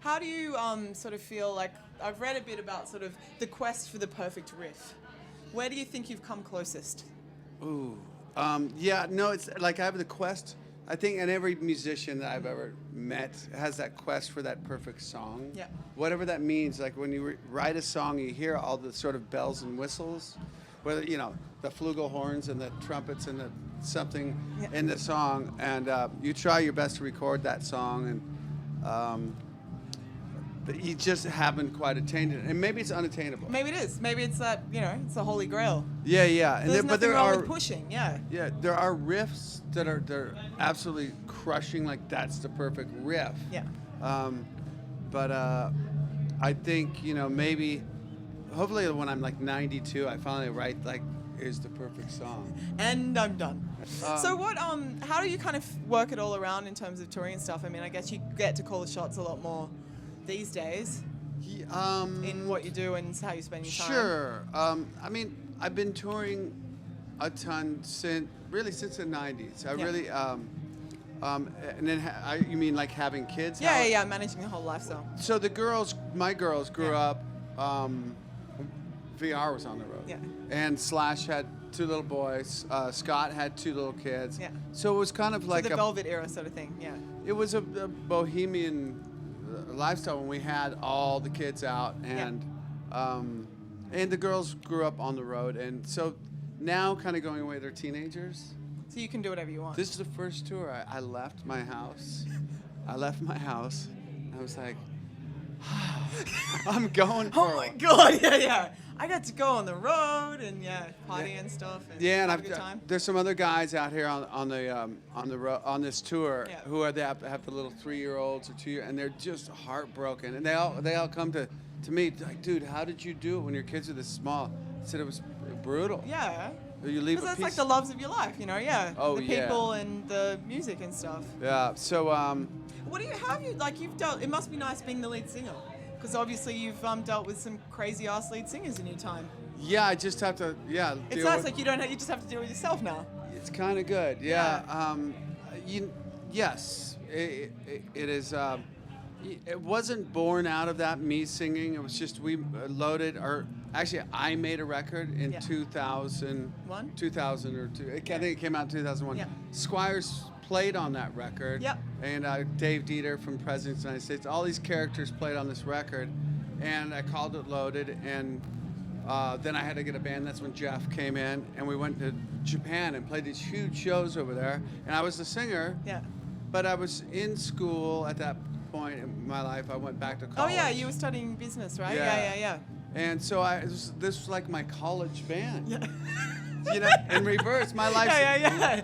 How do you sort of feel like, I've read a bit about sort of the quest for the perfect riff. Where do you think you've come closest? Ooh. It's like I have the quest. I think, and every musician that I've ever met has that quest for that perfect song. Yeah. Whatever that means. Like when you write a song, you hear all the sort of bells and whistles, whether the flugelhorns and the trumpets and the something in the song, and you try your best to record that song, and but you just haven't quite attained it, and maybe it's unattainable. Maybe it is. Maybe it's that it's the holy grail. Yeah. And there's nothing wrong with pushing. Yeah. Yeah, there are riffs that are absolutely crushing. Like that's the perfect riff. Yeah. But I think maybe, hopefully when I'm like 92, I finally write like here's the perfect song. And I'm done. So what? How do you kind of work it all around in terms of touring and stuff? I mean, I guess you get to call the shots a lot more these days. In what you do and how you spend your time. Sure. I mean, I've been touring a ton since the 90s. I really. And then you mean like having kids? Yeah, managing the whole lifestyle. So my girls grew up. VR was on the road. Yeah. And Slash had 2 little boys. Scott had 2 little kids. Yeah. So it was kind of like the Velvet era sort of thing. Yeah. It was a bohemian lifestyle when we had all the kids out, and the girls grew up on the road, and so now kind of going away, they're teenagers. So you can do whatever you want. This is the first tour. I left my house. I was like, I'm going for oh my God, yeah. I got to go on the road and party and stuff. And and have a good time. There's some other guys out here on the road on this tour who have the little 3-year-olds or 2-year, and they're just heartbroken. And they all come to me like, dude, how did you do it when your kids are this small? I said it was brutal. Yeah. You leave because that's like the loves of your life, Oh, the people and the music and stuff. Yeah. So you've dealt? It must be nice being the lead singer. Because obviously you've dealt with some crazy ass lead singers in your time. Yeah, I just have to. Yeah, it's nice. Like you just have to deal with yourself now. It's kind of good. Yeah. Yes, it is. It wasn't born out of that me singing. It was just we loaded. Or actually, I made a record in 2001, 2002. I think it came out in 2001. Yeah. Squires played on that record. Yep. And Dave Dieter from Presidents of the United States. All these characters played on this record, and I called it Loaded. And then I had to get a band. That's when Jeff came in, and we went to Japan and played these huge shows over there. And I was the singer. Yeah. But I was in school at that point in my life. I went back to college. Oh yeah, you were studying business, right? Yeah. And so this was like my college band. Yeah. In reverse, my life.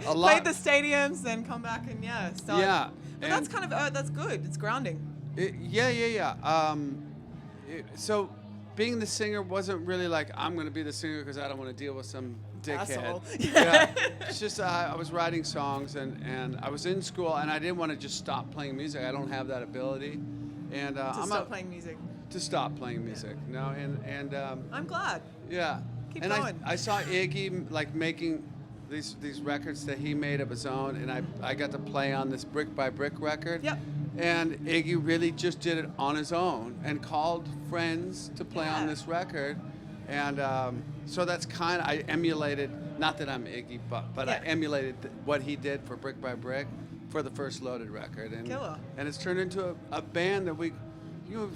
A lot. Played the stadiums, then come back and start. Yeah. But that's kind of that's good. It's grounding. So being the singer wasn't really like I'm going to be the singer because I don't want to deal with some dickhead. It's just I was writing songs and I was in school and I didn't want to just stop playing music. I don't have that ability. And to stop playing music. To stop playing music. No, and I'm glad. Yeah. Keep going. I saw Iggy like making these records that he made of his own, and I got to play on this Brick by Brick record. Yep. And Iggy really just did it on his own and called friends to play on this record, and so that's kind of I emulated. Not that I'm Iggy, but I emulated what he did for Brick by Brick for the first Loaded record, and Killer. And it's turned into a band that we've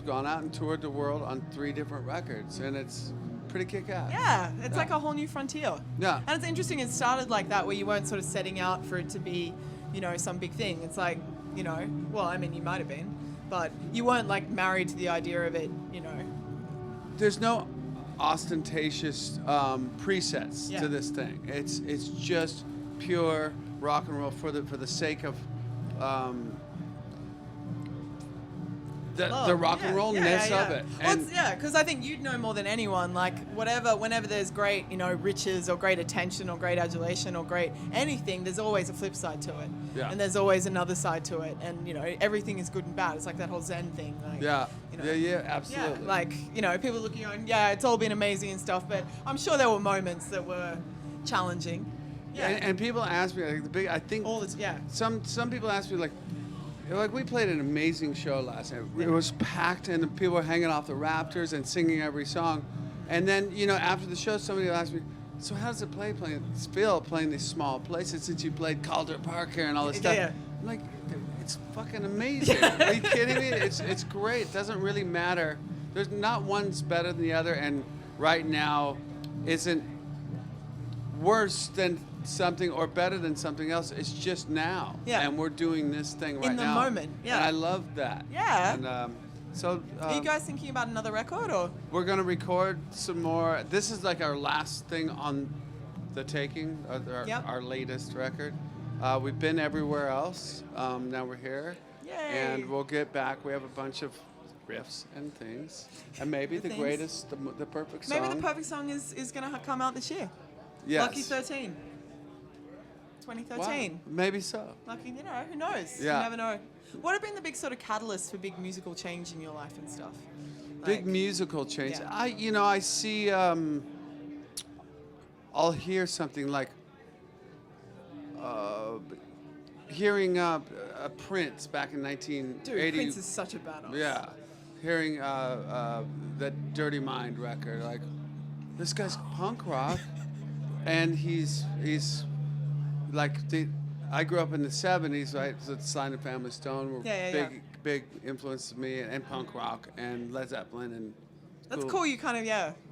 gone out and toured the world on 3 different records, and it's pretty kick-ass. Yeah, it's like a whole new frontier. Yeah. And it's interesting, it started like that where you weren't sort of setting out for it to be, some big thing. It's like, well, I mean, you might have been, but you weren't like married to the idea of it, There's no ostentatious presets to this thing. It's just pure rock and roll for the sake of the rock and rollness of it. And because I think you'd know more than anyone, like whenever there's great, riches or great attention or great adulation or great anything, there's always a flip side to it. Yeah. And there's always another side to it. And, everything is good and bad. It's like that whole Zen thing. Like, absolutely. Yeah, like, people looking on, it's all been amazing and stuff, but I'm sure there were moments that were challenging. Yeah. And people ask me, like, I think all this, some people ask me, like, Like we played an amazing show last night. It was packed, and the people were hanging off the rafters and singing every song. And then, after the show, somebody asked me, "So how does it feel playing these small places since you played Calder Park here and all this stuff?" Yeah. I'm like, it's fucking amazing. Are you kidding me? It's great. It doesn't really matter. There's not one's better than the other, and right now isn't worse than something or better than something else. It's just now. Yeah. And we're doing this thing right now. In the moment. Yeah. And I love that. Yeah. And so. Are you guys thinking about another record or? We're gonna record some more. This is like our last thing on the taking, our latest record. We've been everywhere else. Now we're here. Yay. And we'll get back. We have a bunch of riffs and things, and maybe the perfect song. Maybe the perfect song is gonna come out this year. Yes. Lucky 13. 2013. Wow. Maybe so. Lucky, who knows? Yeah. You never know. What have been the big sort of catalysts for big musical change in your life and stuff? Big musical change. Yeah. I see. I'll hear something like hearing Prince back in 1980. Dude, Prince is such a badass. Yeah, hearing that Dirty Mind record. Like, this guy's punk rock, and he's like I grew up in the 70s, right? So Sly and Family Stone were big influence to me, and punk rock and Led Zeppelin and. That's cool. You kind of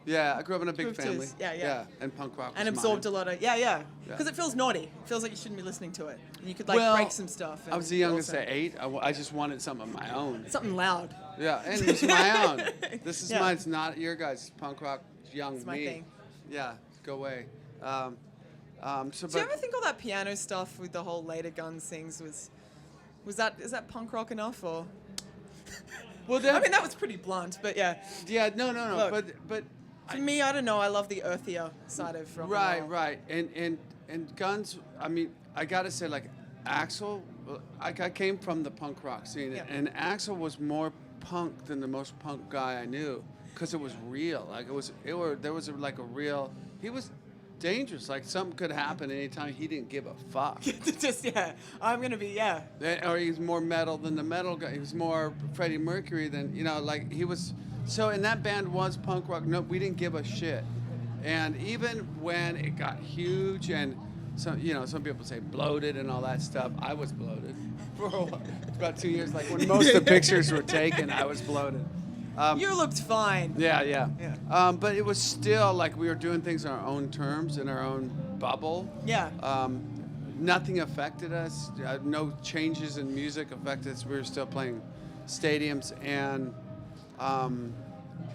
Yeah, I grew up in a big family. Yeah. And punk rock. And absorbed a lot of because it feels naughty. It feels like you shouldn't be listening to it. And you could break some stuff. I was the youngest at 8. I just wanted something of my own. Something loud. Yeah, and it was my own. This is mine. It's not your guys. Punk rock, young it's me. My thing. Yeah, go away. Do you ever think all that piano stuff with the whole Later Guns things is that punk rock enough or? Well, I mean that was pretty blunt, but yeah. Yeah, no. Look, but for me, I don't know. I love the earthier side of rock and roll. Right. And Guns. I mean, I gotta say, like Axl. I came from the punk rock scene, and Axl was more punk than the most punk guy I knew, because it was real. Like there was like a real. He was dangerous. Like something could happen anytime. He didn't give a fuck. I'm gonna be Or he's more metal than the metal guy. He was more Freddie Mercury than like he was. So and that band was punk rock. No, we didn't give a shit. And even when it got huge and some people say bloated and all that stuff, I was bloated for about 2 years. Like when most of the pictures were taken, I was bloated. You looked fine. Yeah. But it was still like we were doing things on our own terms, in our own bubble. Yeah. Nothing affected us. No changes in music affected us. We were still playing stadiums, and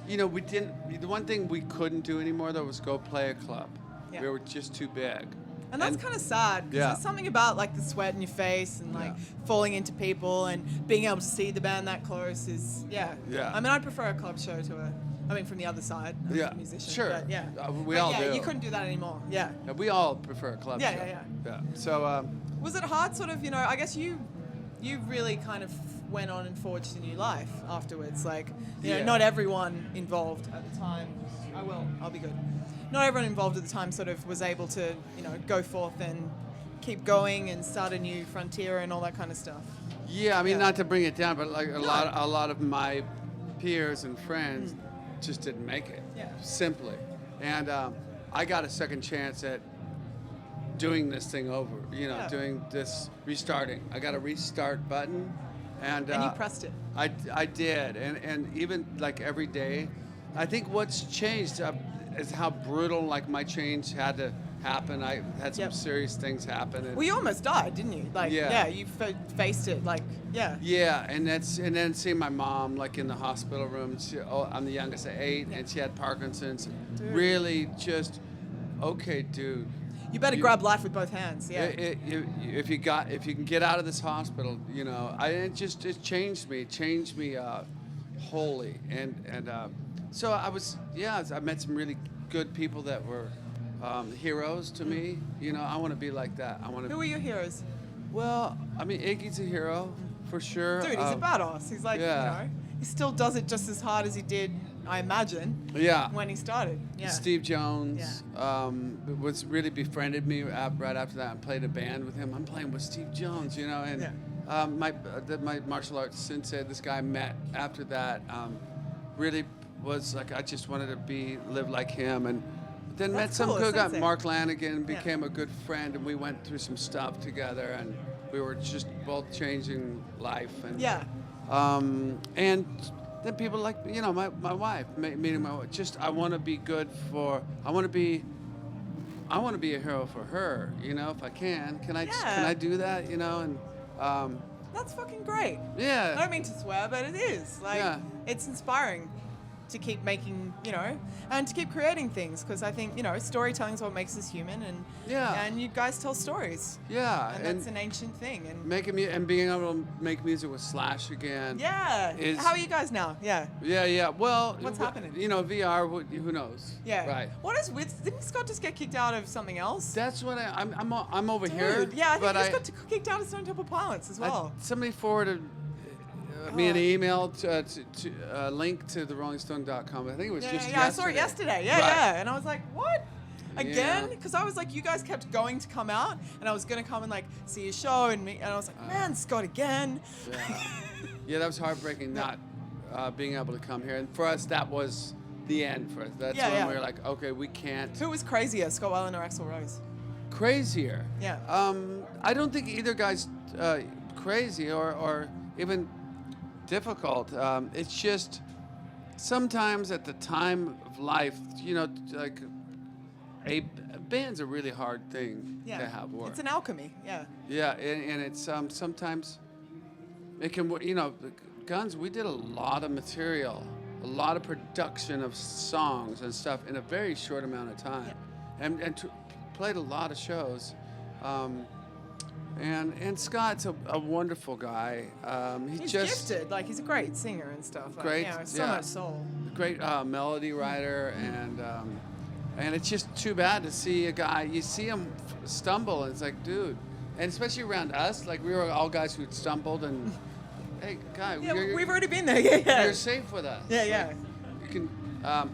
we didn't. The one thing we couldn't do anymore though was go play a club. Yeah. We were just too big. And that's kind of sad, because there's something about like the sweat in your face and like falling into people and being able to see the band that close is I mean, I prefer a club show to from the other side. I'm a musician. Sure. But, we all do. You couldn't do that anymore. Yeah. We all prefer a club show. Yeah. So. Was it hard, sort of? I guess you really kind of went on and forged a new life afterwards. Like, not everyone involved at the time. I'll be good. Not everyone involved at the time sort of was able to, go forth and keep going and start a new frontier and all that kind of stuff. Yeah, I mean, not to bring it down, but like a lot of my peers and friends just didn't make it. Yeah. Simply. And I got a second chance at doing this thing over, doing this restarting. I got a restart button. And you pressed it. I did. And even like every day, I think what's changed is how brutal like my change had to happen. I had some serious things happen. And well, you almost died, didn't you? Like, you faced it. Like, Yeah, and then seeing my mom like in the hospital room. I'm the youngest at 8, and she had Parkinson's. Dude. Really, just dude. You better grab life with both hands. Yeah. If you can get out of this hospital, it changed me. It changed me wholly, and so I met some really good people that were heroes to me. I want to be like that. Who were your heroes? Well, I mean, Iggy's a hero for sure. Dude, he's a badass. He's like, he still does it just as hard as he did, I imagine. Yeah. When he started. Yeah. Steve Jones was really befriended me right after that and played a band with him. I'm playing with Steve Jones, and my martial arts sensei, this guy I met after that, really was like I just wanted to live like him, and then met That's some cool, good guy, sensei. Mark Lanigan, Yeah. became a good friend, and we went through some stuff together, and we were just both changing life, and Yeah. and then people like my wife, meeting my wife. Just I want to be good for. I want to be a hero for her. If I can. Can I do that? And That's fucking great. yeah. I don't mean to swear, but it is. Like, Yeah. it's inspiring to keep making, and to keep creating things, because I think, storytelling is what makes us human, and Yeah. and you guys tell stories. Yeah. And that's an ancient thing. And and being able to make music with Slash again. yeah. is- How are you guys now? Yeah. Yeah. Well, What's happening? VR. Who knows? Yeah. Right. What is with? Didn't Scott just get kicked out of something else? That's what I'm over Dude, here. yeah, I think but he just got kicked out of Stone Temple Pilots as well. Somebody forwarded me an email to link to the RollingStone.com. I think it was just yesterday. I saw it yesterday. Yeah, Right. yeah. And I was like, what? Again? Yeah. Because I was like, you guys kept going to come out, and I was going to come and like see your show, and I was like, man, Scott again. Yeah. Yeah, that was heartbreaking not being able to come here. And for us, that was the end for us. That's when we were like, okay, we can't. Who was crazier, Scott Weiland or Axl Rose? Crazier. Yeah. I don't think either guy's crazy or even difficult. It's just sometimes at the time of life, like a band's a really hard thing to have work. It's an alchemy. Yeah. Yeah, and it's sometimes it can, Guns, we did a lot of material, a lot of production of songs and stuff in a very short amount of time, and played a lot of shows. And Scott's a wonderful guy. He's just gifted. Like, he's a great singer and stuff. Like, Great, so much soul. great melody writer, and it's just too bad to see a guy. You see him stumble, and it's like, dude. And especially around us, like we were all guys who'd stumbled, and hey, guy, Yeah, we've already been there. Yeah. you're safe with us. Yeah, yeah. Like, you can,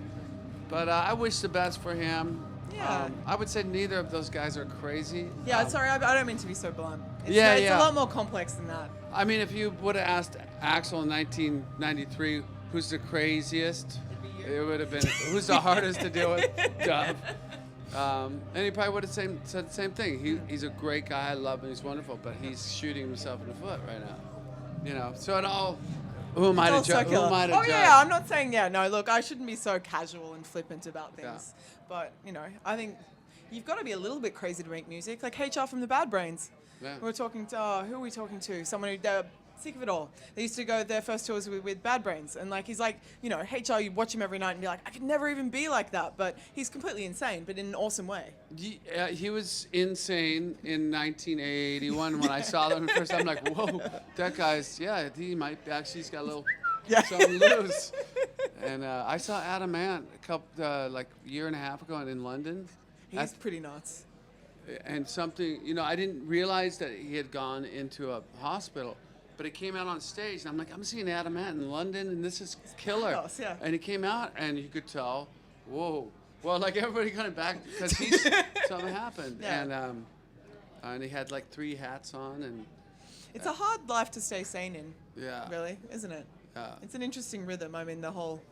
but I wish the best for him. Yeah. I would say neither of those guys are crazy. Yeah, sorry, I don't mean to be so blunt. It's, Yeah, it's yeah. a lot more complex than that. I mean, if you would have asked Axl in 1993, who's the craziest, it would have been, who's the hardest to deal with? Duff. And he probably would have said the same thing. He's a great guy. I love him. He's wonderful. But he's shooting himself in the foot right now. So it all. Who am I to judge? Who am I to Oh judge? yeah, I'm not saying no. Look, I shouldn't be so casual and flippant about things. But I think you've got to be a little bit crazy to make music. Like HR from the Bad Brains. Yeah. We were talking to who are we talking to? Someone who. Sick of it all. They used to go their first tours with Bad Brains, and like he's like, HR. You watch him every night and be like, I could never even be like that. But he's completely insane, but in an awesome way. He was insane in 1981 when I saw them the first time. I'm like, whoa, that guy's he might actually he's got a little something loose. And I saw Adam Ant a couple like year and a half ago in London. He's pretty nuts. And something, I didn't realize that he had gone into a hospital. But he came out on stage, and I'm like, I'm seeing Adam Ant in London, and this is killer. Chaos, yeah. And he came out, and you could tell, whoa. Well, like everybody kind of back because something happened, Yeah. and he had like 3 hats on, and It's a hard life to stay sane in. Yeah. Really, isn't it? Yeah. It's an interesting rhythm. I mean, the whole,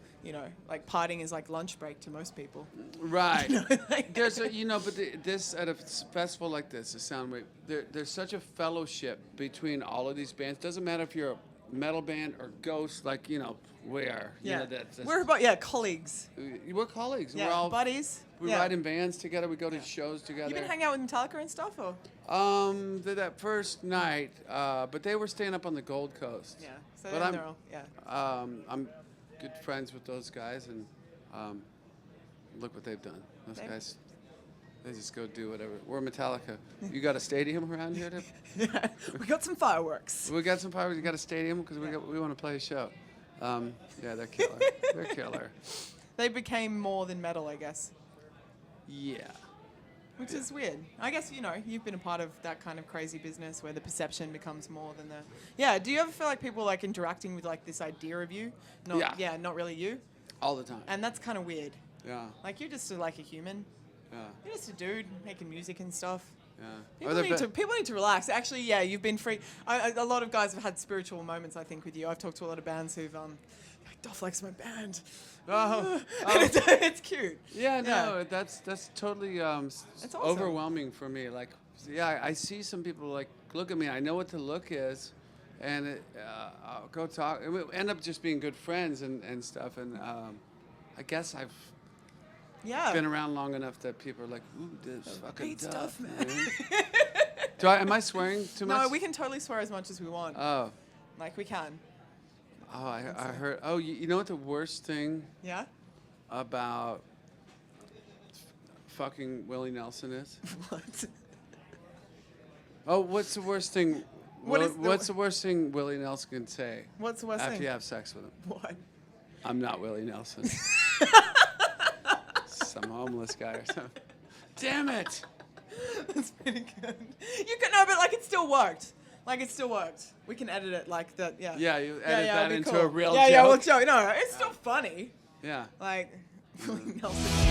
like partying is like lunch break to most people. right. Like- There's a, but this at a festival like this, the Soundwave, there's such a fellowship between all of these bands. Doesn't matter if you're a metal band or Ghost, like we are. Yeah. That's We're colleagues. we're colleagues. Yeah. We're all buddies. We ride in bands together. We go to shows together. You been hanging out with Metallica and stuff, or? That first night, but they were staying up on the Gold Coast. Yeah. So But they're all, I'm good friends with those guys, and look what they've done. Those guys, they just go do whatever. We're Metallica. You got a stadium around here? Yeah. We got some fireworks. We got some fireworks. You got a stadium because we want to play a show. Yeah, they're killer. They're killer. They became more than metal, I guess. Yeah. Which is weird. I guess, you've been a part of that kind of crazy business where the perception becomes more than the... Yeah, do you ever feel like people like interacting with like this idea of you? Not really you? All the time. And that's kind of weird. Yeah. Like, you're just like a human. Yeah. You're just a dude making music and stuff. Yeah. People need to relax. Actually, yeah, you've been free. A lot of guys have had spiritual moments, I think, with you. I've talked to a lot of bands who've like, Duff likes my band. Oh. And it's cute. Yeah, no, that's totally It's awesome. overwhelming for me. Like, yeah, I see some people like look at me. I know what the look is, and I'll go talk. And we end up just being good friends and stuff. And I guess I've been around long enough that people are like, "Ooh, this fucking Great Duff, stuff, man." Am I swearing too much? No, we can totally swear as much as we want. Oh. Like, we can. Oh, I heard. Oh, you know what the worst thing about fucking Willie Nelson is? What? Oh, what's the worst thing? What's the worst thing Willie Nelson can say? What's the worst thing? After you have sex with him? What? I'm not Willie Nelson. Some homeless guy or something. Damn it! That's pretty good. You can but like it still worked. Like it still worked. We can edit it like that. Yeah. Yeah, you edit that into cool. a real joke. Yeah, we'll show. No, it's still funny. Yeah. Like Willie Nelson.